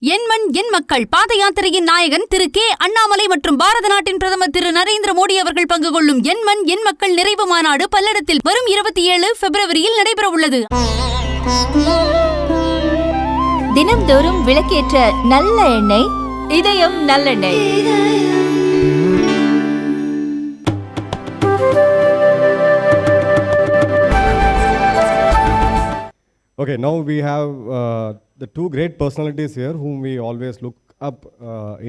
என் மண் என் மக்கள் பாத யாத்திரையின் நாயகன் திரு கே அண்ணாமலை மற்றும் பாரத நாட்டின் பிரதமர் திரு நரேந்திர மோடி அவர்கள் பங்கு கொள்ளும் என் மண் என் மக்கள் நிறைவு மாநாடு பல்லடத்தில் வரும் 27 பிப்ரவரியில் நடைபெறவுள்ளது. தினம்தோறும் விளக்கேற்ற நல்ல எண்ணெய், இதயம் நல்லெண்ணெய். Okay, now we have the two great personalities here whom we always look up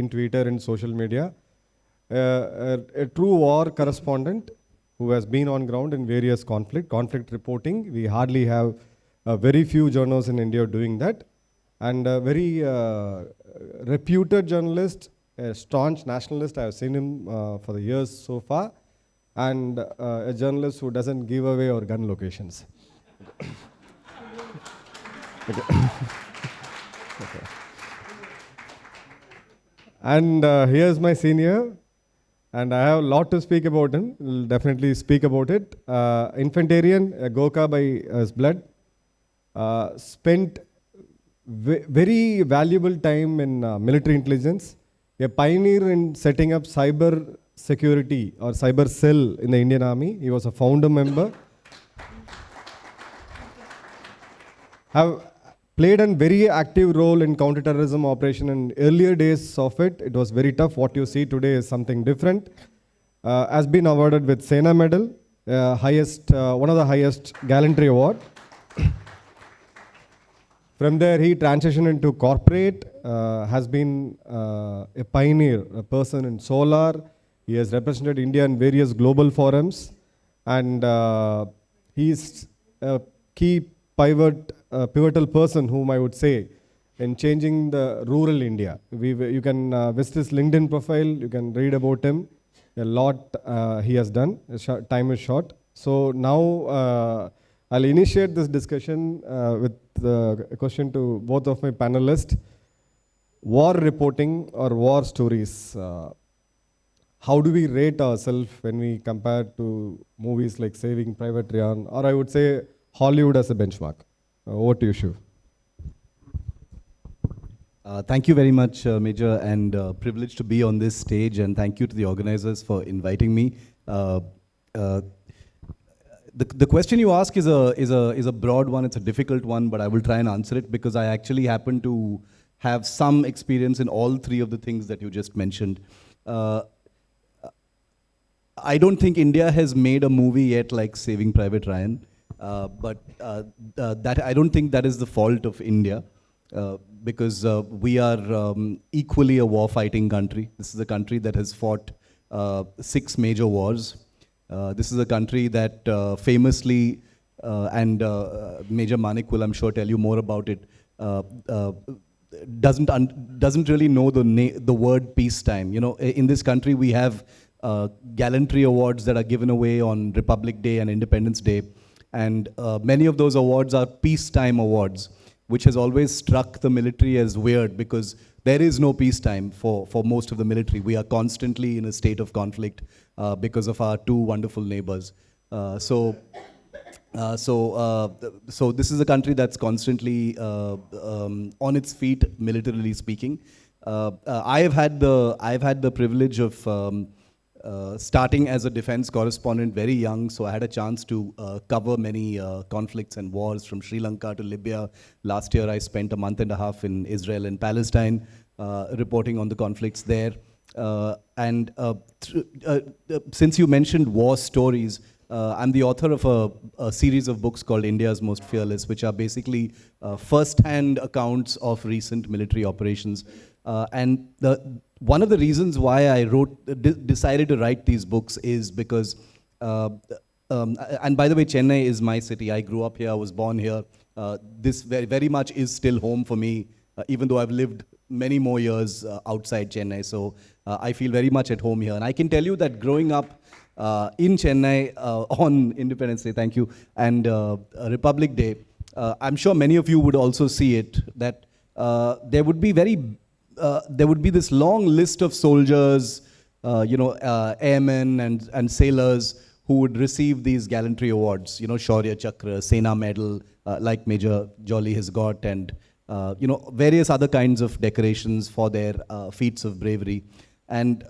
in Twitter and social media. A true war correspondent who has been on ground in various conflict reporting. We hardly have very few journalists in India doing that. And a very reputed journalist, a staunch nationalist. I have seen him for the years so far. And a journalist who doesn't give away our gun locations. Okay. Okay. And here's my senior, and I have a lot to speak about him. We'll definitely speak about it. Infantarian, a Gorkha by his blood, spent very valuable time in military intelligence, a pioneer in setting up cyber security or cyber cell in the Indian Army. He was a founder member. Have played a very active role in counter-terrorism operation in earlier days of it. It was very tough. What you see today is something different. Has been awarded with Sena Medal, one of the highest gallantry award. From there, he transitioned into corporate, has been a pioneer, a person in solar. He has represented India in various global forums, and he is a key pivotal person whom I would say in changing the rural India. You can visit his LinkedIn profile, you can read about him. A lot he has done. Time is short. So now I'll initiate this discussion with a question to both of my panelists. War reporting or war stories. How do we rate ourselves when we compare to movies like Saving Private Ryan, or I would say Hollywood as a benchmark? Over to you, Shiv. Thank you very much, Major, and privileged to be on this stage, and thank you to the organizers for inviting me. The question you ask is a broad one. It's a difficult one, but I will try and answer it because I actually happen to have some experience in all three of the things that you just mentioned. I don't think India has made a movie yet like Saving Private Ryan. But that I don't think that is the fault of India, because we are equally a war-fighting country. This is a country that has fought 6 major wars. This is a country that famously, and Major Manik will, I'm sure, tell you more about it, doesn't really know the word peacetime. You know, in this country we have gallantry awards that are given away on Republic Day and Independence Day. And many of those awards are peacetime awards, which has always struck the military as weird because there is no peacetime for most of the military. We are constantly in a state of conflict because of our two wonderful neighbors. So this is a country that's constantly on its feet, militarily speaking. I've had the privilege of starting as a defense correspondent very young, so I had a chance to cover many conflicts and wars from Sri Lanka to Libya. Last year I spent a month and a half in Israel and Palestine reporting on the conflicts there. Since you mentioned war stories, I'm the author of a series of books called India's Most Fearless, which are basically first-hand accounts of recent military operations. And one of the reasons why I decided to write these books is because, and by the way, Chennai is my city. I grew up here, I was born here. This very, very much is still home for me, even though I've lived many more years outside Chennai. So I feel very much at home here. And I can tell you that growing up in Chennai on Independence Day, thank you, and Republic Day, I'm sure many of you would also see it, that there would be this long list of soldiers, airmen and sailors who would receive these gallantry awards, Shaurya Chakra, Sena Medal, like Major Jolly has got, and various other kinds of decorations for their feats of bravery. And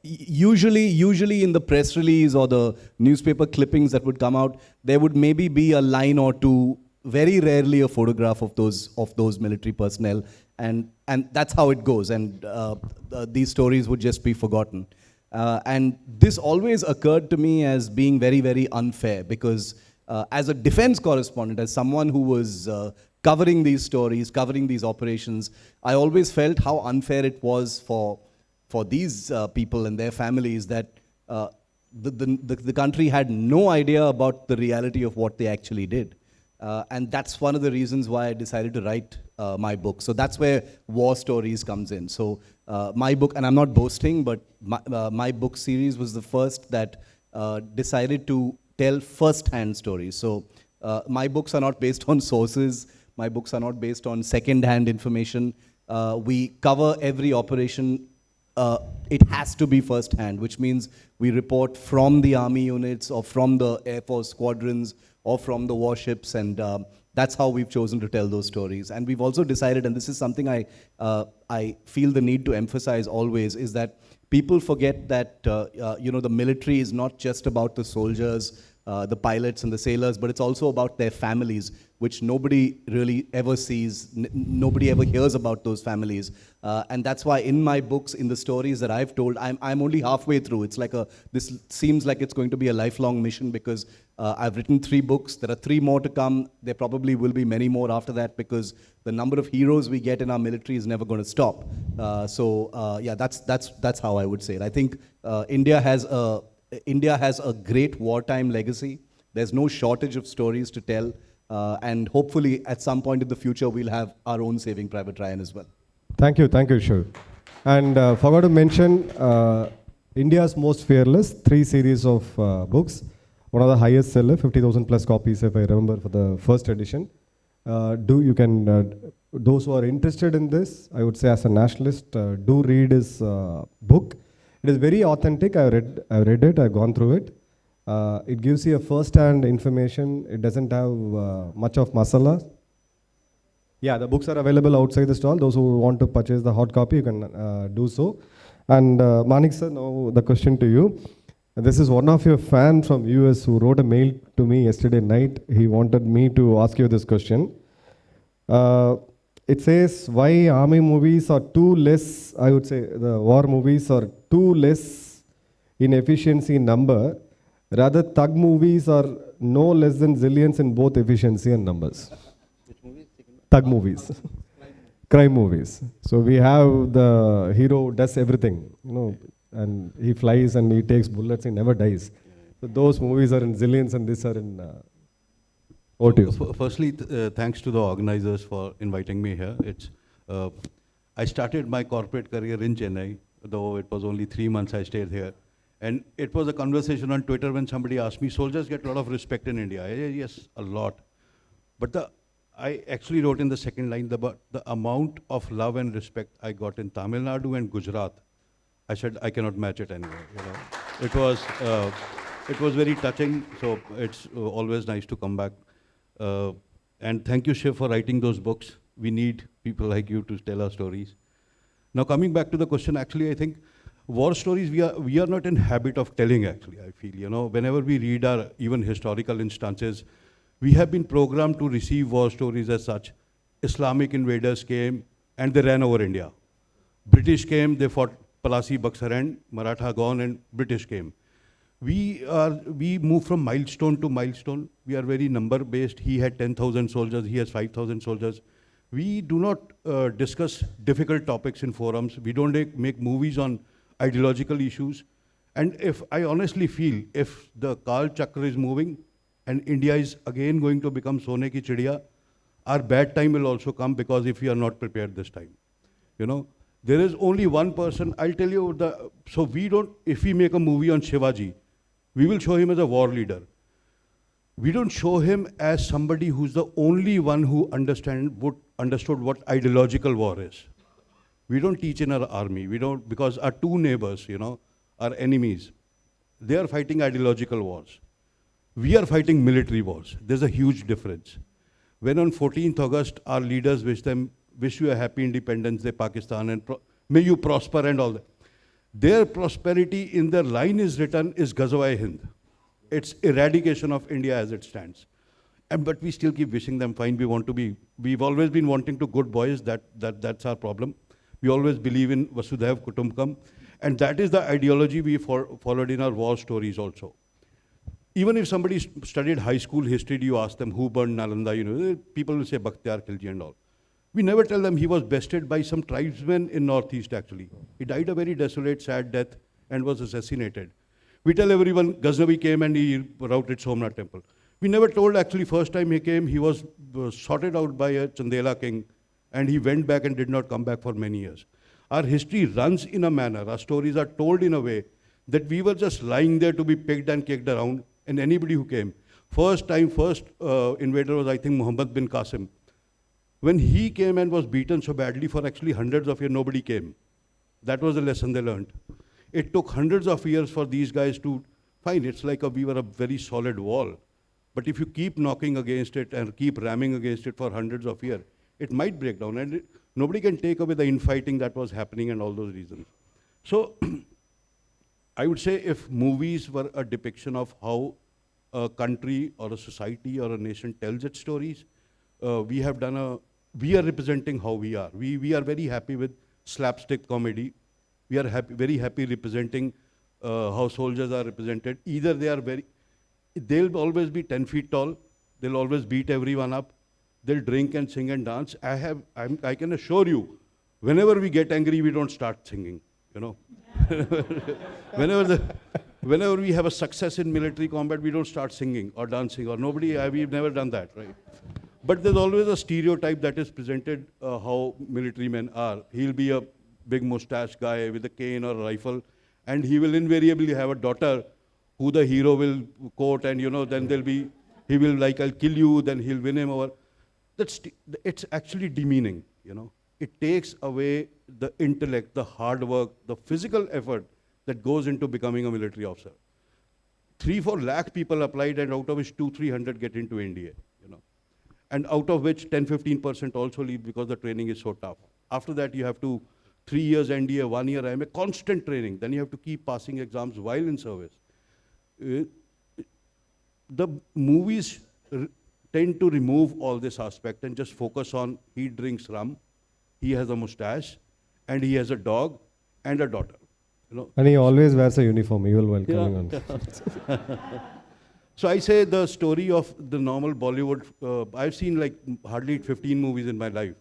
usually in the press release or the newspaper clippings that would come out, there would maybe be a line or two, very rarely a photograph of those military personnel, and that's how it goes, and these stories would just be forgotten. And this always occurred to me as being very, very unfair, because as a defense correspondent, as someone who was covering these stories, covering these operations, I always felt how unfair it was for these people and their families, that the country had no idea about the reality of what they actually did. And that's one of the reasons why I decided to write my book. So that's where War Stories comes in. So my book, and I'm not boasting, but my book series was the first that decided to tell first-hand stories. So my books are not based on sources. My books are not based on second-hand information. We cover every operation. It has to be first-hand, which means we report from the army units or from the Air Force squadrons or from the warships, and that's how we've chosen to tell those stories. And we've also decided, and this is something I feel the need to emphasize always, is that people forget that the military is not just about the soldiers, the pilots and the sailors, but it's also about their families, which nobody really ever sees, nobody ever hears about those families. And that's why in my books, in the stories that I've told, I'm only halfway through. It's like this seems like it's going to be a lifelong mission, because I've written 3 books. There are 3 more to come. There probably will be many more after that, because the number of heroes we get in our military is never going to stop. That's how I would say it. I think India has a great wartime legacy. There's no shortage of stories to tell. And hopefully, at some point in the future, we'll have our own Saving Private Ryan as well. Thank you, Shiv. And forgot to mention India's Most Fearless, 3 series of books. One of the highest seller, 50,000 plus copies, if I remember, for the first edition. Those who are interested in this, I would say as a nationalist, do read his book. It is very authentic. I've read it. I've gone through it. It gives you a first-hand information. It doesn't have much of masala. Yeah, the books are available outside the stall. Those who want to purchase the hard copy, you can do so. And Manik sir, now the question to you. This is one of your fans from US who wrote a mail to me yesterday night. He wanted me to ask you this question. It says, why army movies are too less, I would say the war movies are too less in efficiency in number, rather thug movies are no less than zillions in both efficiency and numbers. Which movies? Thug movies. Crime movies. So we have the hero does everything, and he flies and he takes bullets, he never dies. So those movies are in zillions and these are in Firstly, thanks to the organizers for inviting me here. I started my corporate career in Chennai, though it was only 3 months I stayed here. And it was a conversation on Twitter when somebody asked me, soldiers get a lot of respect in India. Yes, a lot. But I actually wrote in the second line the amount of love and respect I got in Tamil Nadu and Gujarat. I said, I cannot match it anywhere. It was very touching, so it's always nice to come back. And thank you, Shiv, for writing those books. We need people like you to tell our stories. Now, coming back to the question, actually, I think war stories, we are not in habit of telling, actually, I feel. Whenever we read our even historical instances, we have been programmed to receive war stories as such. Islamic invaders came and they ran over India. British came, they fought Palasi, Buxar, Maratha gone, and British came. We move from milestone to milestone. We are very number-based. He had 10,000 soldiers, he has 5,000 soldiers. We do not discuss difficult topics in forums. We don't make movies on ideological issues. And if I honestly feel, if the Kal Chakra is moving and India is again going to become Sone ki Chidiya, our bad time will also come, because if we are not prepared this time. There is only one person, I'll tell you, if we make a movie on Shivaji, we will show him as a war leader. We don't show him as somebody who's the only one who understood what ideological war is. We don't teach in our army. Because our 2 neighbors, are enemies. They are fighting ideological wars. We are fighting military wars. There's a huge difference. when on 14th August our leaders wish you a happy Independence Day, Pakistan, and may you prosper and all that. Their prosperity in their line is written is Ghazwa-e-Hind. It's eradication of India as it stands. But we still keep wishing them fine. We've always been wanting to good boys. That's our problem. We always believe in Vasudhaiv Kutumbakam. And that is the ideology we followed in our war stories also. Even if somebody studied high school history, you ask them who burned Nalanda, people will say Bakhtiyar Khilji and all. We never tell them he was bested by some tribesmen in Northeast actually. He died a very desolate, sad death and was assassinated. We tell everyone Ghaznavi came and he routed Somnath temple. We never told actually first time he came, he was sorted out by a Chandela king and he went back and did not come back for many years. Our history runs in a manner, our stories are told in a way that we were just lying there to be picked and kicked around, and anybody who came. First invader was I think Muhammad bin Qasim. When he came and was beaten so badly for actually hundreds of years, nobody came. That was the lesson they learned. It took hundreds of years for these guys to, fine, it's like we were a very solid wall. But if you keep knocking against it and keep ramming against it for hundreds of years, it might break down. And nobody can take away the infighting that was happening and all those reasons. So I would say if movies were a depiction of how a country or a society or a nation tells its stories, we are representing how we are. We are very happy with slapstick comedy. We are very happy representing how soldiers are represented. Either they'll always be 10 feet tall, they'll always beat everyone up, they'll drink and sing and dance. I can assure you, whenever we get angry, we don't start singing, Whenever we have a success in military combat, we don't start singing or dancing or we've never done that, right? But there's always a stereotype that is presented how military men are. He'll be a big mustache guy with a cane or a rifle, and he will invariably have a daughter who the hero will quote, and then he will like, I'll kill you, then he'll win him over. It's actually demeaning, It takes away the intellect, the hard work, the physical effort that goes into becoming a military officer. 3-4 lakh people applied, and out of which 200-300 get into NDA, And out of which 10-15% also leave because the training is so tough. After that, you have to 3 years NDA, 1 year IMA, constant training. Then you have to keep passing exams while in service. The movies tend to remove all this aspect and just focus on he drinks rum, he has a mustache, and he has a dog and a daughter. And he always wears a uniform, even while coming on. So I say the story of the normal Bollywood, I've seen like hardly 15 movies in my life.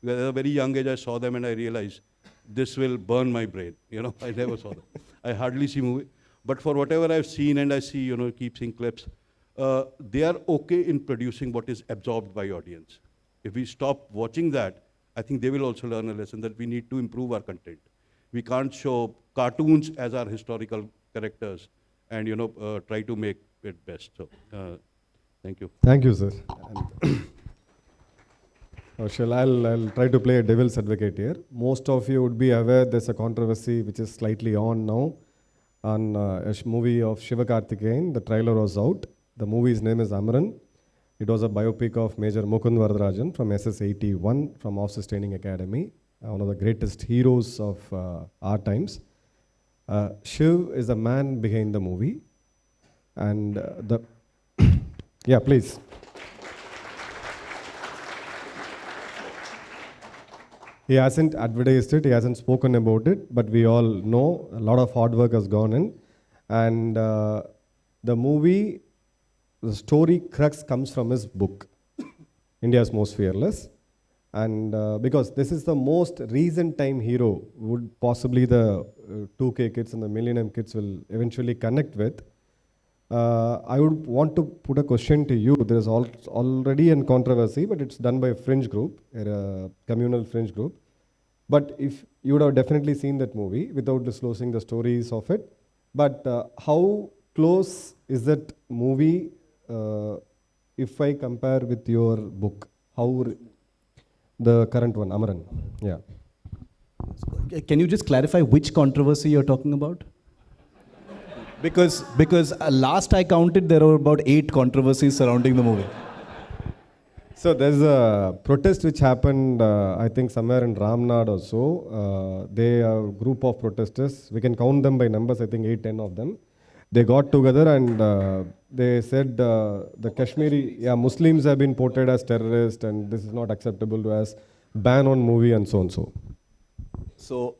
At a very young age, I saw them and I realized this will burn my brain. I never saw them. I hardly see movies. But for whatever I've seen and I see, keep seeing clips, they are okay in producing what is absorbed by audience. If we stop watching that, I think they will also learn a lesson that we need to improve our content. We can't show cartoons as our historical characters and, try to make it best. So, thank you. Thank you, sir. I'll try to play a devil's advocate here. Most of you would be aware there's a controversy which is slightly on now on a movie of Shiva Karthikeyan. The trailer was out. The movie's name is Amaran. It was a biopic of Major Mukund Varadarajan from SS81 from Officer Training Academy, one of the greatest heroes of our times. Shiv is the man behind the movie. And yeah, please. He hasn't advertised it, he hasn't spoken about it, but we all know a lot of hard work has gone in. And the movie, the story crux comes from his book, India's Most Fearless. And because this is the most recent time hero would possibly the 2K kids and the Millennium kids will eventually connect with. I would want to put a question to you. There is already a controversy, but it's done by a fringe group, a communal fringe group. But if you would have definitely seen that movie without disclosing the stories of it. But how close is that movie if I compare with your book? How the current one, Amaran? Yeah. Can you just clarify which controversy you're talking about? Because last I counted, there were about 8 controversies surrounding the movie. So there's a protest which happened, I think somewhere in Ramnad or so. They are a group of protesters. We can count them by numbers. I think 8, 10 of them. They got together and they said the Kashmiri Muslims have been portrayed as terrorists and this is not acceptable to us. Ban on movie and so and so. So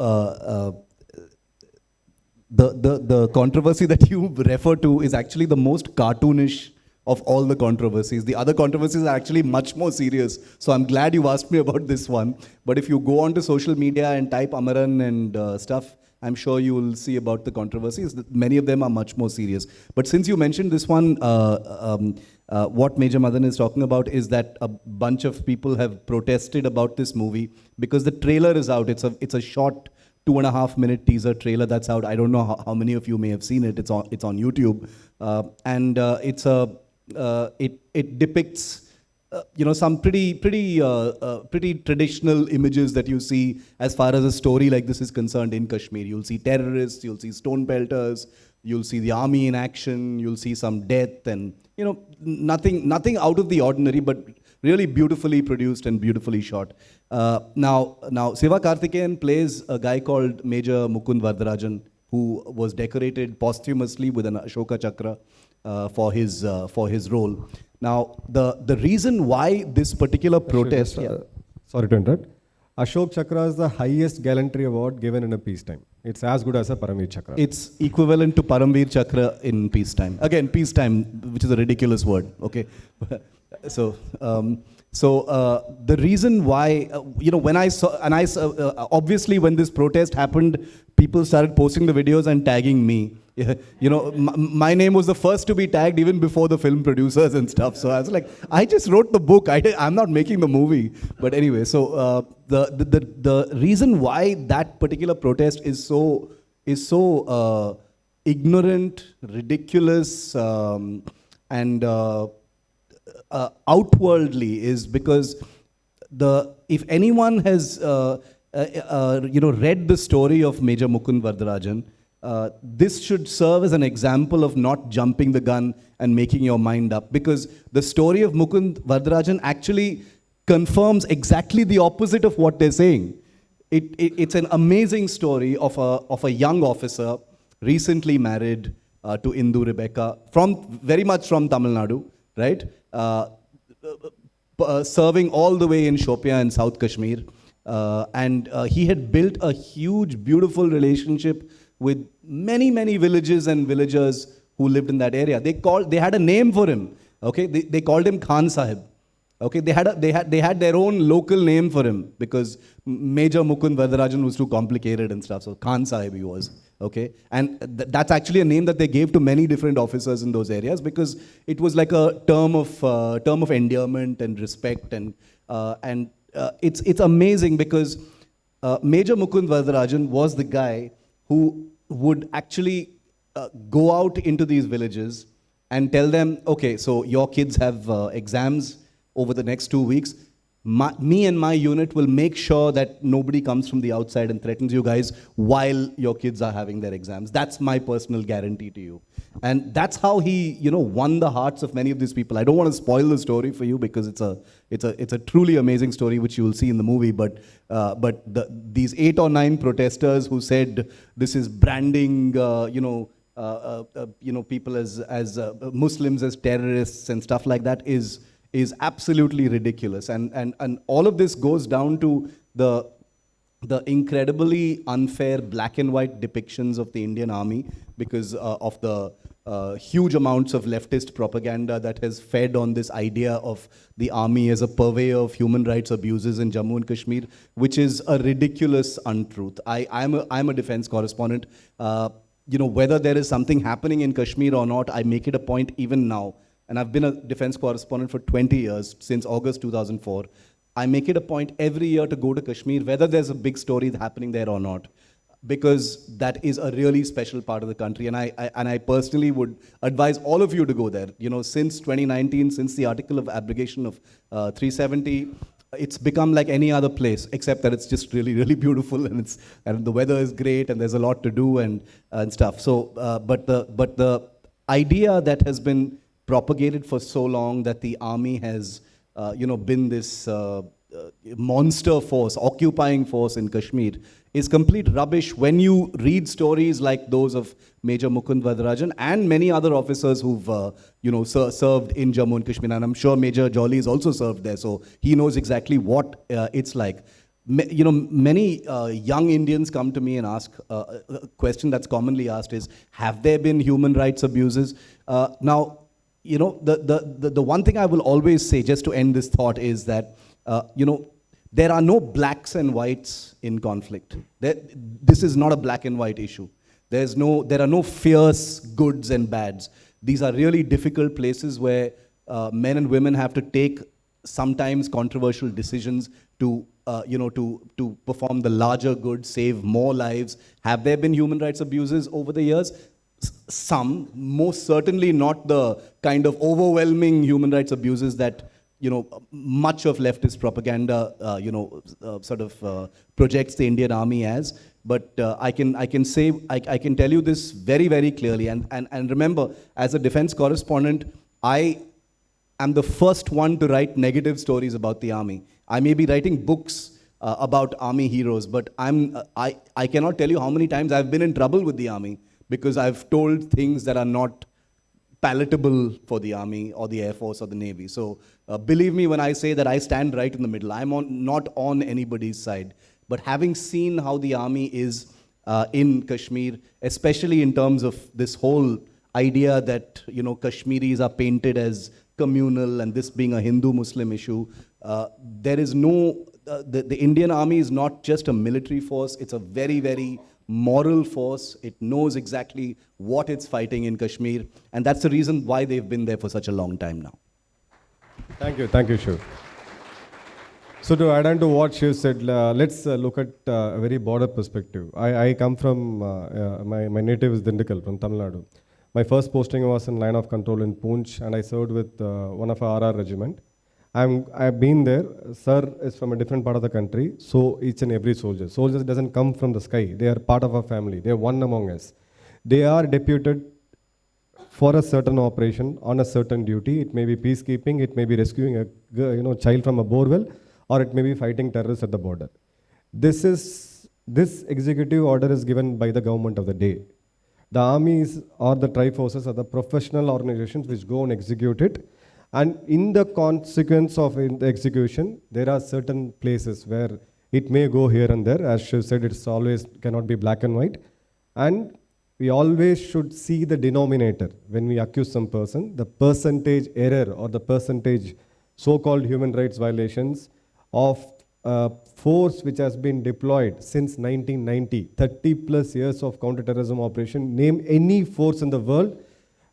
the controversy that you refer to is actually the most cartoonish of all the controversies. The other controversies are actually much more serious. So I'm glad you asked me about this one. But if you go onto social media and type Amaran and stuff, I'm sure you will see about the controversies. Many of them are much more serious. But since you mentioned this one, what Major Madan is talking about is that a bunch of people have protested about this movie because the trailer is out. It's a short 2.5-minute teaser trailer that's out. I don't know how many of you may have seen it. It's on YouTube, and it depicts some pretty traditional images that you see as far as a story like this is concerned in Kashmir. You'll see terrorists, you'll see stone pelters, you'll see the army in action, you'll see some death, and nothing out of the ordinary, but really beautifully produced and beautifully shot. Now Siva Karthikeyan plays a guy called Major Mukund Vardarajan, who was decorated posthumously with an Ashoka Chakra for his role. Now, the reason why this particular protest... Sorry to interrupt. Ashok Chakra is the highest gallantry award given in a peacetime. It's as good as a Paramveer Chakra. It's equivalent to Paramveer Chakra in peacetime. Again, peacetime, which is a ridiculous word, okay? So the reason why, when I saw, and obviously when this protest happened, people started posting the videos and tagging me. My name was the first to be tagged even before the film producers and stuff. So I was like, I just wrote the book. I'm not making the movie. But anyway, so the reason why that particular protest is so ignorant, ridiculous, and outwardly is because if anyone has read the story of Major Mukund Vardarajan, this should serve as an example of not jumping the gun and making your mind up, because the story of Mukund Vardarajan actually confirms exactly the opposite of what they're saying. It's an amazing story of a young officer recently married to Indu Rebecca, very much from Tamil Nadu, right? Serving all the way in Shopian in South Kashmir. And he had built a huge, beautiful relationship with many, many villages and villagers who lived in that area. They had a name for him. Okay, they called him Khan Sahib. Okay, they had their own local name for him because Major Mukund Vardarajan was too complicated and stuff. So Khan Sahib he was. Okay, and that's actually a name that they gave to many different officers in those areas because it was like a term of endearment and respect, and it's amazing because Major Mukund Vardarajan was the guy who would actually go out into these villages and tell them, okay, so your kids have exams over the next 2 weeks. Me and my unit will make sure that nobody comes from the outside and threatens you guys while your kids are having their exams. That's my personal guarantee to you. And that's how he, won the hearts of many of these people. I don't want to spoil the story for you because it's a truly amazing story which you will see in the movie. But these 8 or 9 protesters who said this is branding, people as Muslims as terrorists and stuff like that is absolutely ridiculous. And all of this goes down to the incredibly unfair black and white depictions of the Indian army because of the huge amounts of leftist propaganda that has fed on this idea of the army as a purveyor of human rights abuses in Jammu and Kashmir, which is a ridiculous untruth. I'm a defense correspondent. Whether there is something happening in Kashmir or not, I make it a point even now. And I've been a defense correspondent for 20 years, since August 2004. I make it a point every year to go to Kashmir, whether there's a big story happening there or not, because that is a really special part of the country. And I personally would advise all of you to go there. Since 2019, since the article of abrogation of 370, it's become like any other place, except that it's just really, really beautiful, and the weather is great, and there's a lot to do and stuff. So, but the idea that has been propagated for so long that the army has been this monster force, occupying force in Kashmir, is complete rubbish when you read stories like those of Major Mukund Vadrajan and many other officers who've served in Jammu and Kashmir. And I'm sure Major Jolly has also served there, so he knows exactly what it's like. Many young Indians come to me and ask a question that's commonly asked is, have there been human rights abuses? Now, the one thing I will always say, just to end this thought, is that there are no blacks and whites in conflict. This is not a black and white issue. There are no fierce goods and bads. These are really difficult places where men and women have to take sometimes controversial decisions to perform the larger good, save more lives. Have there been human rights abuses over the years? Some, most certainly not the kind of overwhelming human rights abuses that much of leftist propaganda projects the Indian army as. But I can tell you this very, very clearly. And remember, as a defense correspondent, I am the first one to write negative stories about the army. I may be writing books about army heroes, but I cannot tell you how many times I've been in trouble with the army because I've told things that are not palatable for the army or the air force or the navy. So believe me when I say that I stand right in the middle. I'm not on anybody's side. But having seen how the army is in Kashmir, especially in terms of this whole idea that Kashmiris are painted as communal and this being a Hindu-Muslim issue, there is no, the Indian army is not just a military force, it's a very, very moral force. It knows exactly what it's fighting in Kashmir, and that's the reason why they've been there for such a long time now. Thank you, Shiv. So to add on to what Shiv said, let's look at a very broader perspective. I come from, my native is Dindikal, from Tamil Nadu. My first posting was in line of control in Poonch, and I served with one of our RR regiment. I've been there. Sir is from a different part of the country, so each and every soldier. Soldiers doesn't come from the sky. They are part of our family. They are one among us. They are deputed for a certain operation on a certain duty. It may be peacekeeping. It may be rescuing a child from a borewell, or it may be fighting terrorists at the border. This executive order is given by the government of the day. The armies or the tri-forces are the professional organizations which go and execute it. And in the consequence of the execution, there are certain places where it may go here and there. As Shiv said, it's always cannot be black and white. And we always should see the denominator when we accuse some person, the percentage error or the percentage so-called human rights violations of force which has been deployed since 1990, 30 plus years of counterterrorism operation. Name any force in the world,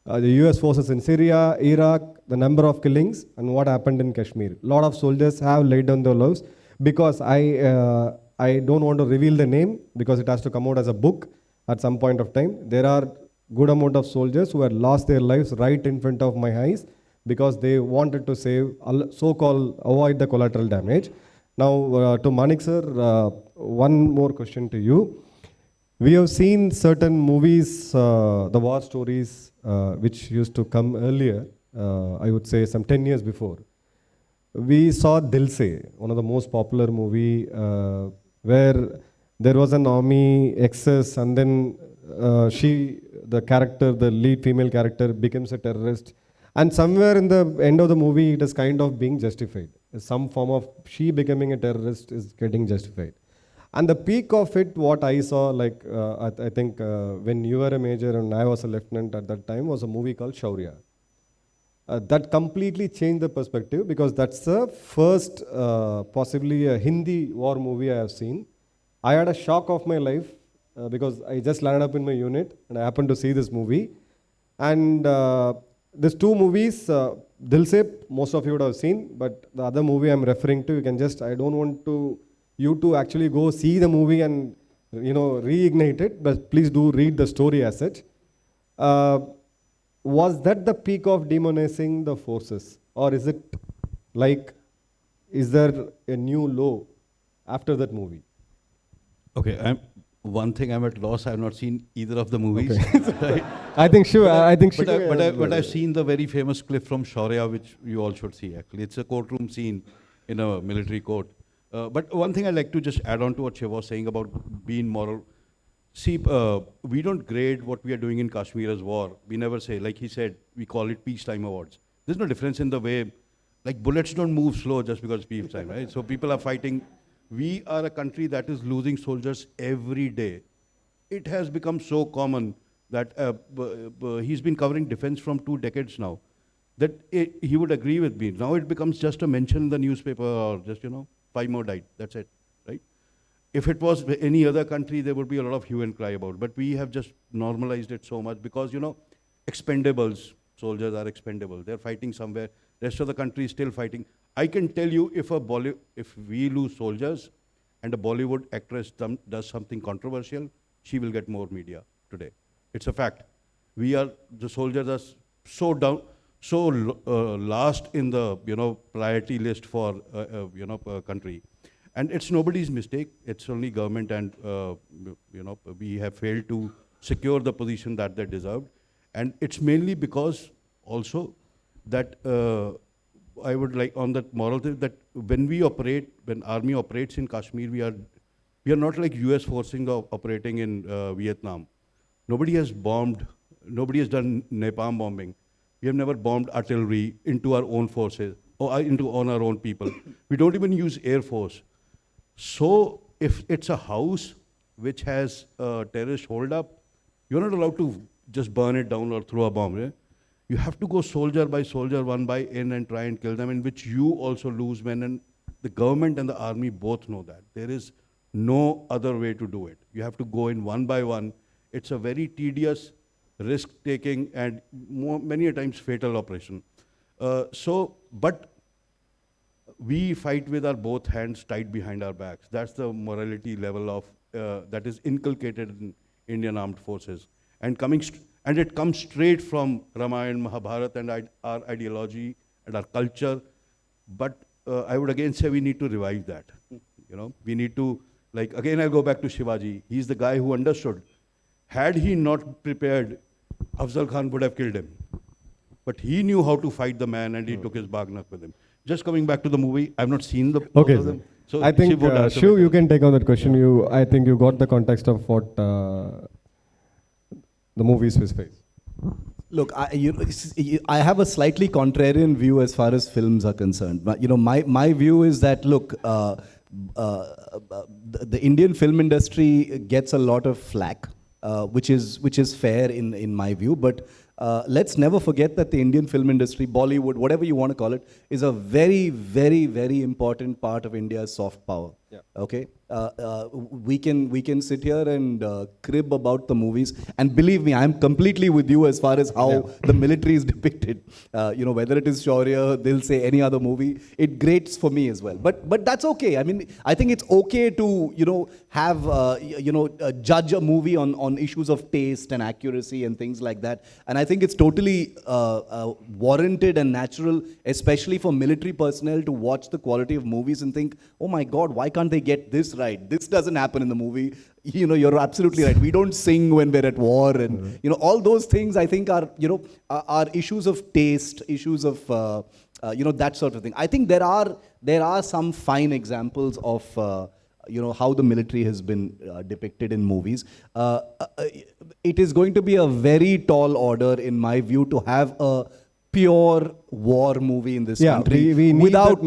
the US forces in Syria, Iraq, the number of killings, and what happened in Kashmir. A lot of soldiers have laid down their lives because I don't want to reveal the name because it has to come out as a book at some point of time. There are good amount of soldiers who had lost their lives right in front of my eyes because they wanted to save, so-called avoid the collateral damage. Now to Manik sir, one more question to you. We have seen certain movies, the war stories, which used to come earlier, I would say some 10 years before. We saw Dil Se, one of the most popular movie, where there was an army excess and then the character, the lead female character becomes a terrorist. And somewhere in the end of the movie, it is kind of being justified. Some form of she becoming a terrorist is getting justified. And the peak of it, what I saw, like I think when you were a major and I was a lieutenant at that time, was a movie called Shaurya. That completely changed the perspective because that's the first possibly a Hindi war movie I have seen. I had a shock of my life because I just landed up in my unit and I happened to see this movie. And these two movies, Dil Se, most of you would have seen, but the other movie I'm referring to, you can just, I don't want you to actually go see the movie and reignite it, but please do read the story as such. Was that the peak of demonizing the forces, or is it like, is there a new low after that movie? Okay, one thing I'm at loss. I have not seen either of the movies. Right? I think Shiv. I think Shiv. But I've seen the very famous clip from Shaurya, which you all should see. Actually, it's a courtroom scene in a military court. But one thing I'd like to just add on to what Shiv was saying about being moral. See, we don't grade what we are doing in Kashmir as war. We never say, like he said, we call it peacetime awards. There's no difference in the way, like bullets don't move slow just because it's peacetime, right? So people are fighting. We are a country that is losing soldiers every day. It has become so common that he's been covering defense from 2 decades now, that he would agree with me. Now it becomes just a mention in the newspaper or just, 5 more died, that's it, right? If it was any other country, there would be a lot of hue and cry about it. But we have just normalized it so much because, expendables, soldiers are expendable. They're fighting somewhere. Rest of the country is still fighting. I can tell you if we lose soldiers and a Bollywood actress does something controversial, she will get more media today. It's a fact. The soldiers are so down, so last in the priority list for a country. And it's nobody's mistake. It's only government and we have failed to secure the position that they deserved. And it's mainly because also that I would like on that moral thing that when army operates in Kashmir, we are not like US forcing operating in Vietnam. Nobody has bombed, nobody has done napalm bombing. We have never bombed artillery into our own forces or on our own people. We don't even use air force. So if it's a house which has a terrorist hold up, you're not allowed to just burn it down or throw a bomb. Yeah? You have to go soldier by soldier, one by in and try and kill them, in which you also lose men. And the government and the army both know that. There is no other way to do it. You have to go in one by one. It's a very tedious, risk-taking, and many a times fatal operation. But we fight with our both hands tied behind our backs. That's the morality level of that is inculcated in Indian armed forces. And it comes straight from Ramayana, Mahabharata, and our ideology and our culture. But I would again say we need to revive that. We need to, again I'll go back to Shivaji. He's the guy who understood. Had he not prepared, Afzal Khan would have killed him. But he knew how to fight the man, and he took his Bagnak with him. Just coming back to the movie, I've not seen the both of them. So I think Shiv, you can take on that question. I think you got the context of what the movie is his face. Look, I have a slightly contrarian view as far as films are concerned. But, my view is that, look, the Indian film industry gets a lot of flack, which is fair in my view. But let's never forget that the Indian film industry, Bollywood, whatever you want to call it, is a very, very, very important part of India's soft power. Yeah. Okay, we can sit here and crib about the movies, and believe me, I'm completely with you as far as how the military is depicted. Whether it is Shaurya, they'll say any other movie, it grates for me as well. But that's okay. I mean, I think it's okay to have judge a movie on issues of taste and accuracy and things like that. And I think it's totally warranted and natural, especially for military personnel, to watch the quality of movies and think, oh my God, why can't they get this right? This doesn't happen in the movie. You're absolutely right. We don't sing when we're at war, and all those things I think are issues of taste, issues of that sort of thing. I think there are some fine examples of how the military has been depicted in movies. It is going to be a very tall order, in my view, to have a pure war movie in this country we need without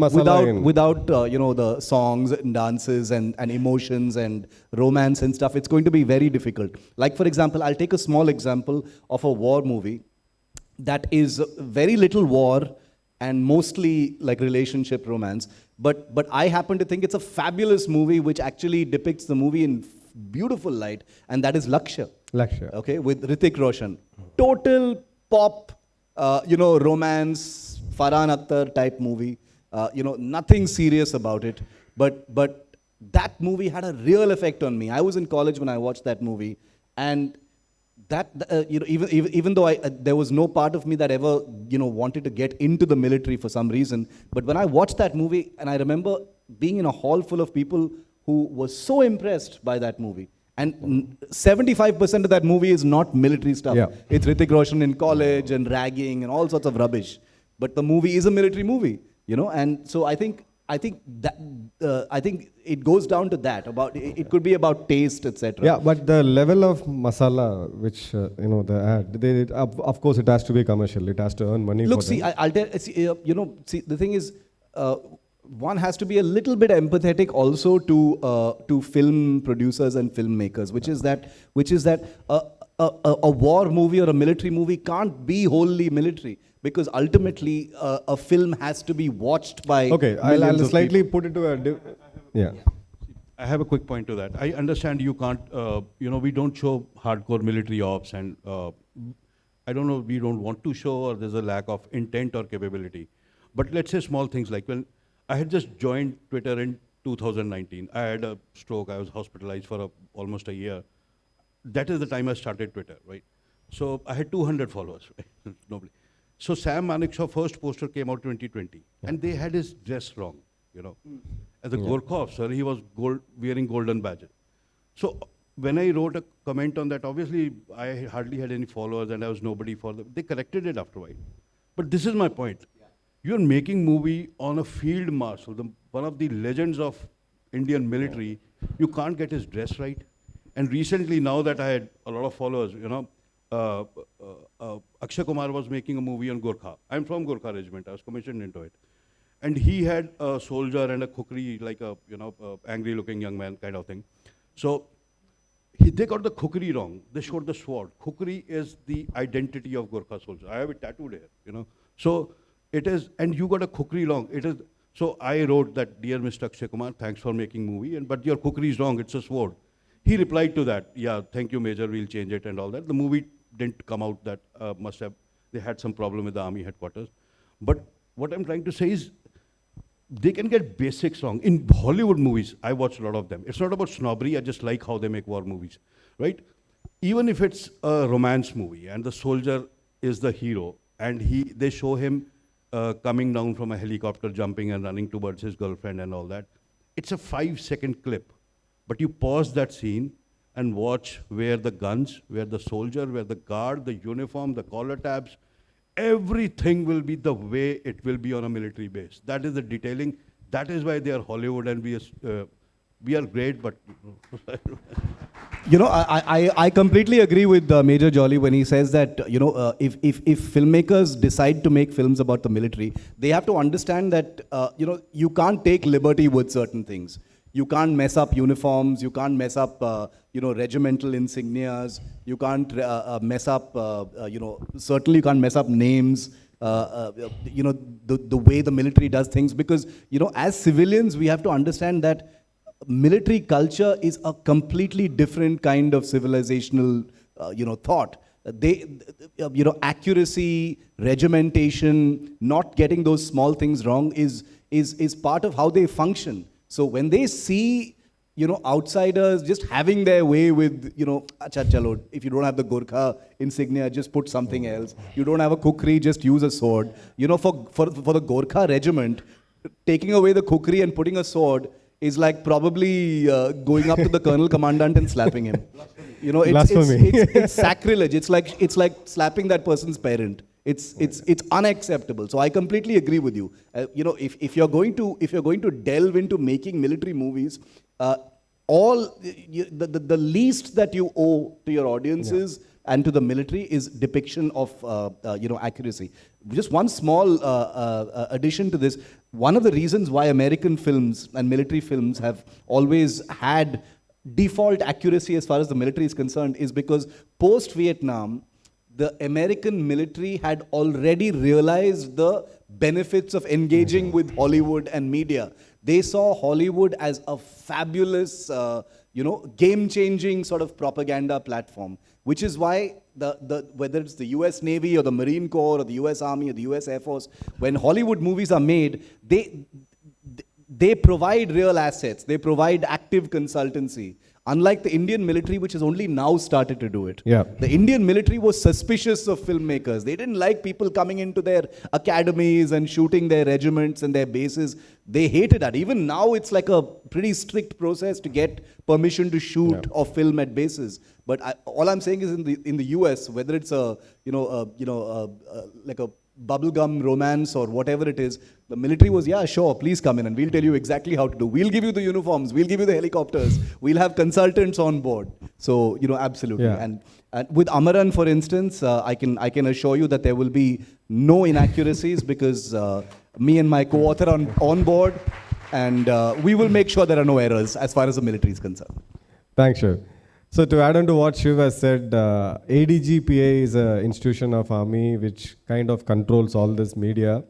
the songs and dances and emotions and romance and stuff. It's going to be very difficult. Like, for example, I'll take a small example of a war movie that is very little war and mostly like relationship romance, but I happen to think it's a fabulous movie which actually depicts the movie in beautiful light, and that is Lakshya. Okay, with Hrithik Roshan. Total pop romance, Farhan Akhtar type movie, nothing serious about it, but that movie had a real effect on me. I was in college when I watched that movie, and that even though there was no part of me that ever wanted to get into the military for some reason, but when I watched that movie, and I remember being in a hall full of people who were so impressed by that movie, And 75% of that movie is not military stuff. Yeah. It's Hrithik Roshan in college and ragging and all sorts of rubbish. But the movie is a military movie, you know. And so I think it goes down to that. About it could be about taste, etc. Yeah, but the level of masala, which the ad, of course, it has to be commercial. It has to earn money. Look, for see, them. I'll tell see, the thing is, one has to be a little bit empathetic also to film producers and filmmakers, which is that a war movie or a military movie can't be wholly military, because ultimately a film has to be watched by Okay, millions I'll of slightly people. put it to yeah. I have a quick point to that. I understand you can't, we don't show hardcore military ops, and I don't know, we don't want to show, or there's a lack of intent or capability. But let's say small things like when I had just joined Twitter in 2019. I had a stroke. I was hospitalized for almost a year. That is the time I started Twitter, right? So I had 200 followers, right? Nobody. So Sam Manikshaw's first poster came out 2020, and they had his dress wrong, As a Gorkha officer, he was wearing golden badges. So when I wrote a comment on that, obviously I hardly had any followers, and I was nobody for them. They corrected it after a while. But this is my point. You're making movie on a field marshal, one of the legends of Indian military. You can't get his dress right. And recently, now that I had a lot of followers, Akshay Kumar was making a movie on Gorkha. I'm from Gorkha Regiment. I was commissioned into it. And he had a soldier and a kukri, like a angry-looking young man kind of thing. So they got the kukri wrong. They showed the sword. Kukri is the identity of Gorkha soldiers. I have it tattooed here, So it is, and you got a kukri wrong. It is. So I wrote that, dear Mr. Akshay Kumar, thanks for making movie, but your kukri is wrong. It's a sword. He replied to that, yeah, thank you, Major, we'll change it and all that. The movie didn't come out. That they had some problem with the army headquarters. But what I'm trying to say is, they can get basics wrong. In Hollywood movies, I watch a lot of them. It's not about snobbery, I just like how they make war movies, right? Even if it's a romance movie and the soldier is the hero, and they show him coming down from a helicopter, jumping and running towards his girlfriend and all that. It's a 5-second clip. But you pause that scene and watch where the guns, where the soldier, where the guard, the uniform, the collar tabs, everything will be the way it will be on a military base. That is the detailing. That is why they are Hollywood, and we are great, but... I completely agree with Major Jolly when he says that, if filmmakers decide to make films about the military, they have to understand that, you can't take liberty with certain things. You can't mess up uniforms, you can't mess up, regimental insignias, you can't mess up, certainly you can't mess up names, the way the military does things, because, as civilians, we have to understand that military culture is a completely different kind of civilizational, thought. Accuracy, regimentation, not getting those small things wrong is part of how they function. So when they see, outsiders just having their way with, acha chalo, if you don't have the Gorkha insignia, just put something else. You don't have a kukri, just use a sword. For the Gorkha regiment, taking away the kukri and putting a sword is like probably going up to the colonel commandant and slapping him. It's sacrilege. It's like slapping that person's parent. It's unacceptable. So I completely agree with you. If you're going to delve into making military movies, the least that you owe to your audiences and to the military is depiction of accuracy. Just one small addition to this. One of the reasons why American films and military films have always had default accuracy as far as the military is concerned is because post-Vietnam, the American military had already realized the benefits of engaging with Hollywood and media. They saw Hollywood as a fabulous, game-changing sort of propaganda platform, which is why whether it's the US Navy or the Marine Corps or the US Army or the US Air Force, when Hollywood movies are made, they provide real assets. They provide active consultancy. Unlike the Indian military, which has only now started to do it. Yeah. The Indian military was suspicious of filmmakers. They didn't like people coming into their academies and shooting their regiments and their bases. They hated that. Even now, it's like a pretty strict process to get permission to shoot or film at bases. But all I'm saying is, in the US, whether it's like a bubblegum romance or whatever it is, the military was, yeah, sure, please come in and we'll tell you exactly how to do. We'll give you the uniforms, we'll give you the helicopters, we'll have consultants on board. So, absolutely. Yeah. And with Amaran, for instance, I can assure you that there will be no inaccuracies because me and my co-author are on board, and we will make sure there are no errors as far as the military is concerned. Thanks, Shiv. So to add on to what Shiv has said, ADGPA is an institution of Army which kind of controls all this media.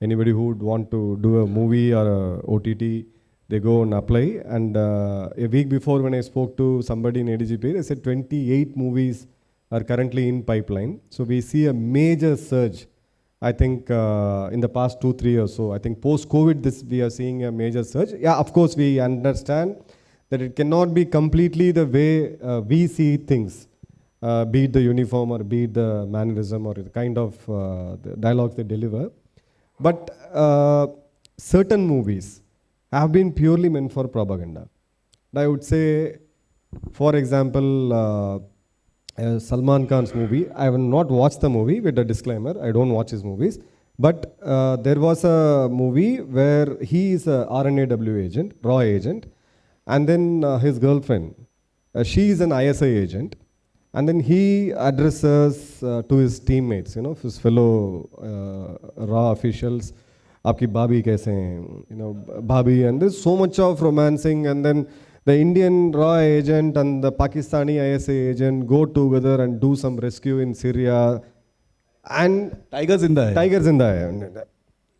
Anybody who would want to do a movie or a OTT, they go and apply. And a week before, when I spoke to somebody in ADGPA, they said 28 movies are currently in pipeline. So we see a major surge, I think, in the past 2-3 years. So I think post-COVID, we are seeing a major surge. Yeah, of course, we understand that it cannot be completely the way we see things, be it the uniform or be it the mannerism or the kind of the dialogues they deliver. But certain movies have been purely meant for propaganda. I would say, for example, Salman Khan's movie. I have not watched the movie, with a disclaimer, I don't watch his movies. But there was a movie where he is a RNAW agent, raw agent, and then his girlfriend, she is an ISI agent, and then he addresses to his teammates, his fellow raw officials, "Aapki bhabhi kaise hain?" Bhabhi, and there's so much of romancing, and then the Indian raw agent and the Pakistani ISI agent go together and do some rescue in Syria, and Tiger Zinda hai.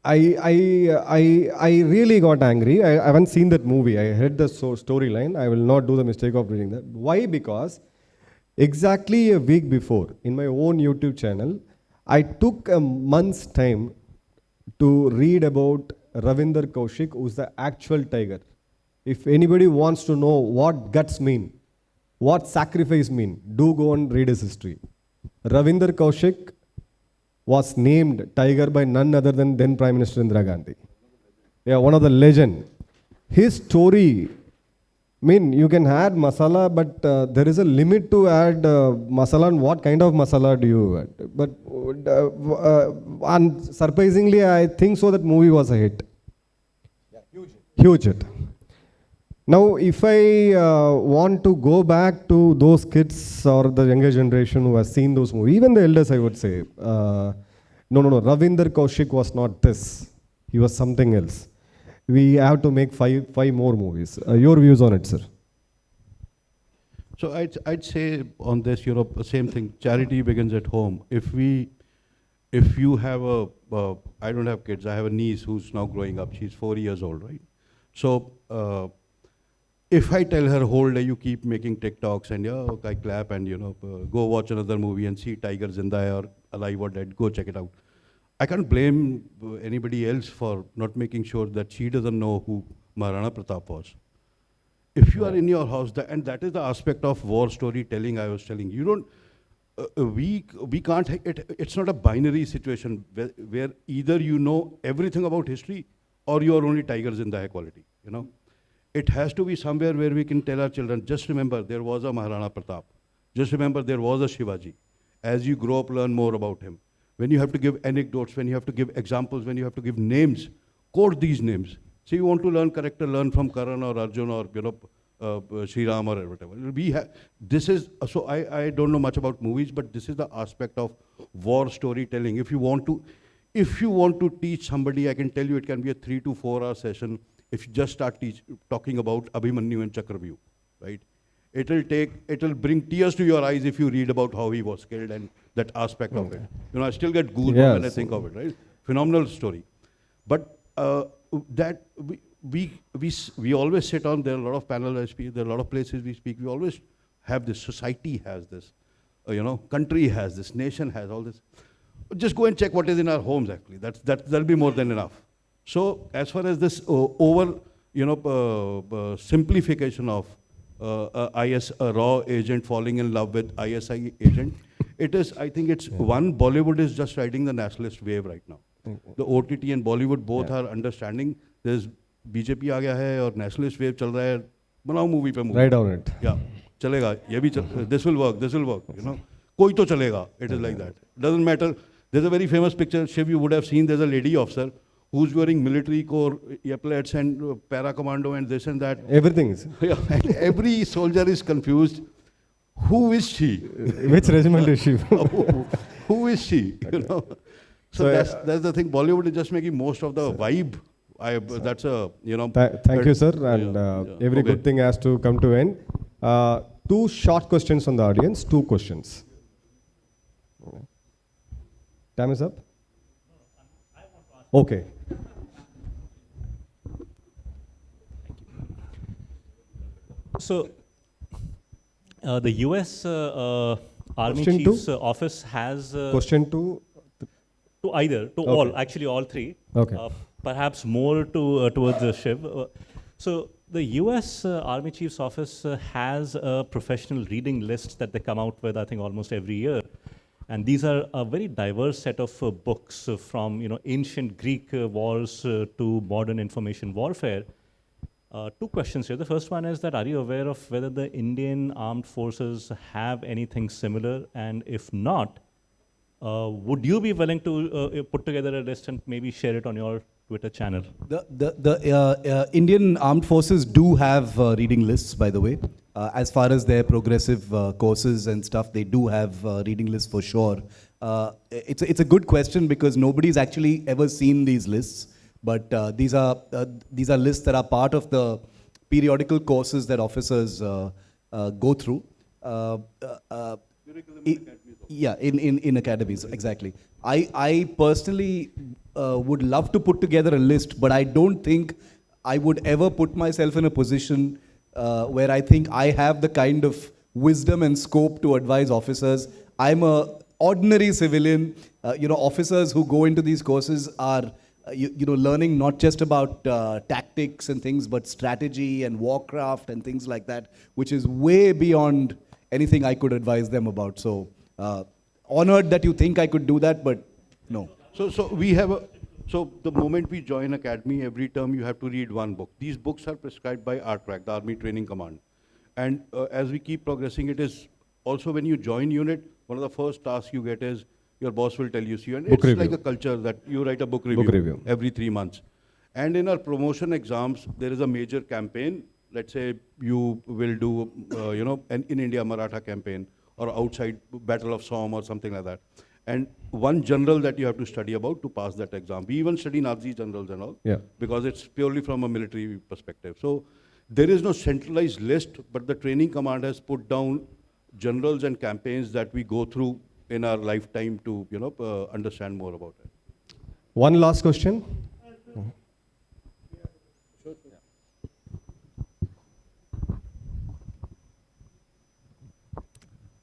I really got angry. I haven't seen that movie. I heard the storyline. I will not do the mistake of reading that. Why? Because exactly a week before, in my own YouTube channel, I took a month's time to read about Ravinder Kaushik, who's the actual tiger. If anybody wants to know what guts mean, what sacrifice mean, do go and read his history. Ravinder Kaushik was named tiger by none other than then Prime Minister Indira Gandhi. Yeah, one of the legend. His story, you can add masala, but there is a limit to add masala, and what kind of masala do you add? But surprisingly, I think so that movie was a hit. Yeah, huge. Huge hit. Now, if I want to go back to those kids or the younger generation who has seen those movies, even the elders, I would say, no, Ravinder Kaushik was not this. He was something else. We have to make five more movies. Your views on it, sir? So I'd say on this, same thing. Charity begins at home. If you have I don't have kids. I have a niece who's now growing up. She's 4 years old, right? So if I tell her whole day you keep making TikToks and I clap and go watch another movie and see Tiger Zinda Hai or Alive or Dead, go check it out. I can't blame anybody else for not making sure that she doesn't know who Maharana Pratap was. If you are in your house, and that is the aspect of war storytelling I was telling you. We can't. It's not a binary situation where either you know everything about history or you are only Tiger Zinda Hai quality. It has to be somewhere where we can tell our children, just remember there was a Maharana Pratap. Just remember there was a Shivaji. As you grow up, learn more about him. When you have to give anecdotes, when you have to give examples, when you have to give names, quote these names. So you want to learn character, learn from Karan or Arjun or Sri Ram or whatever. So I don't know much about movies, but this is the aspect of war storytelling. If you want to teach somebody, I can tell you it can be a 3 to 4 hour session. If you just start talking about Abhimanyu and Chakravyuh, right? It'll bring tears to your eyes if you read about how he was killed and that aspect of it. I still get goosebumps when I think of it, right? Phenomenal story. But that we always sit on, there are a lot of panels I speak, there are a lot of places we speak, we always have this, society has this, country has this, nation has all this. Just go and check what is in our homes actually, that'll be more than enough. So as far as this simplification of a raw agent falling in love with ISI agent. It is, I think it's one, Bollywood is just riding the nationalist wave right now. The OTT and Bollywood both are understanding there's BJP आ गया है और nationalist wave चल रहा है, बनाओ movie पे movie. Right on it. Yeah, चलेगा, ये भी this will work, कोई तो चलेगा, it is like that. Doesn't matter. There's a very famous picture, Shiv, you would have seen, there's a lady officer who's wearing military corps, epaulets and para commando and this and that. Everything is. Yeah, and every soldier is confused. Who is she? Which regiment is she? Who is she? So that's the thing. Bollywood is just making most of the vibe. That's a Thank you, sir. And every good thing has to come to end. Two short questions from the audience. 2 questions. Time is up. Okay. So, the US Army Question Chief's two? office has Question 2. to either, to all, actually all 3. Okay. Perhaps more to towards the Shiv. So the US Army Chief's office has a professional reading list that they come out with, I think, almost every year. And these are a very diverse set of books from ancient Greek wars to modern information warfare. 2 questions here. The first one is that, are you aware of whether the Indian armed forces have anything similar? And if not, would you be willing to put together a list and maybe share it on your Twitter channel? The Indian armed forces do have reading lists, by the way. As far as their progressive courses and stuff, they do have reading lists for sure. It's a good question because nobody's actually ever seen these lists. But these are lists that are part of the periodical courses that officers go through. In academies, exactly. I personally would love to put together a list, but I don't think I would ever put myself in a position where I think I have the kind of wisdom and scope to advise officers. I'm a ordinary civilian. Officers who go into these courses are learning not just about tactics and things, but strategy and warcraft and things like that, which is way beyond anything I could advise them about. So honored that you think I could do that, but no. So the moment we join academy, every term you have to read 1 book. These books are prescribed by RTRAC, the Army Training Command. And as we keep progressing, it is also when you join unit, one of the first tasks you get is your boss will tell you, and book it's review. like a culture that you write a book review every 3 months. And in our promotion exams, there is a major campaign. Let's say you will do, an in India Maratha campaign or outside Battle of Somme or something like that. And one general that you have to study about to pass that exam. We even study Nazi generals and all, because it's purely from a military perspective. So there is no centralized list, but the training command has put down generals and campaigns that we go through in our lifetime to understand more about it. One last question.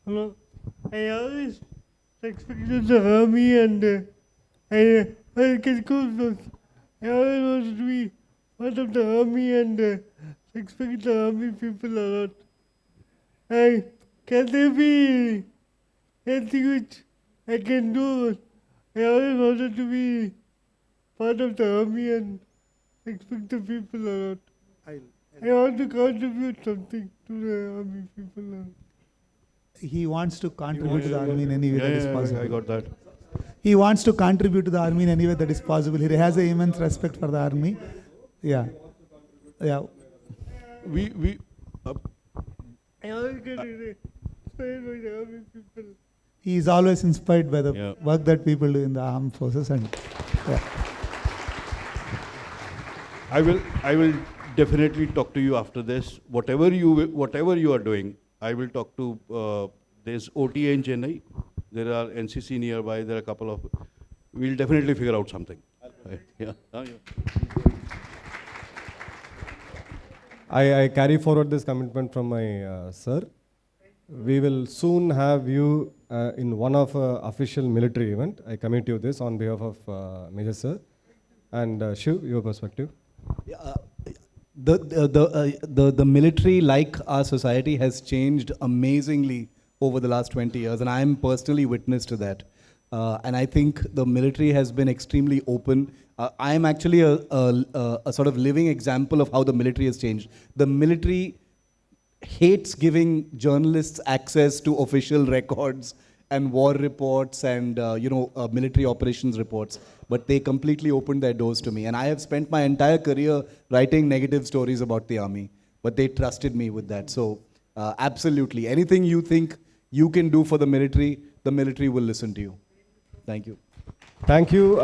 Hello. I always expected the army and I get goosebumps. I always wanted to be part of the army and expect the army people a lot. Can there be anything which I can do? I always wanted to be part of the army and expect the people a lot. I want to contribute something to the army people a lot. He wants to contribute to the army in any way that is possible. I got that. He wants to contribute to the army in any way that is possible. He has an immense respect for the army. Yeah. I always get inspired by the army people. He is always inspired by the work that people do in the armed forces, and I will definitely talk to you after this. Whatever you are doing, I will talk to. There's OTA in Chennai. There are NCC nearby. There are a couple of. We'll definitely figure out something. I carry forward this commitment from my sir. We will soon have you in one of official military event. I commit you this on behalf of Major Sir. And Shiv, your perspective? The military, like our society, has changed amazingly over the last 20 years, and I am personally witness to that. And I think the military has been extremely open. I am actually a sort of living example of how the military has changed. The military hates giving journalists access to official records and war reports and military operations reports, but they completely opened their doors to me. And I have spent my entire career writing negative stories about the army, but they trusted me with that. So absolutely, anything you think you can do for the military will listen to you. Thank you. Thank you.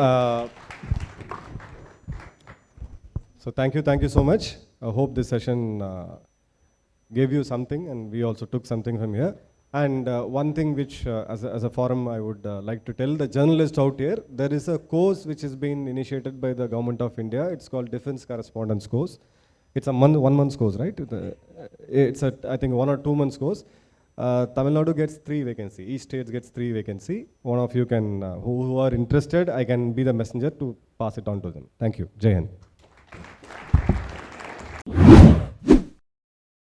So thank you so much. I hope this session gave you something, and we also took something from here. And one thing which, as a forum, I would like to tell the journalists out here, there is a course which has been initiated by the Government of India. It's called Defense Correspondence Course. It's a 1 month course, right? It's I think 1 or 2 months course. Tamil Nadu gets 3 vacancy. Each state gets 3 vacancy. One of you can, who are interested, I can be the messenger to pass it on to them. Thank you. Jai Hind.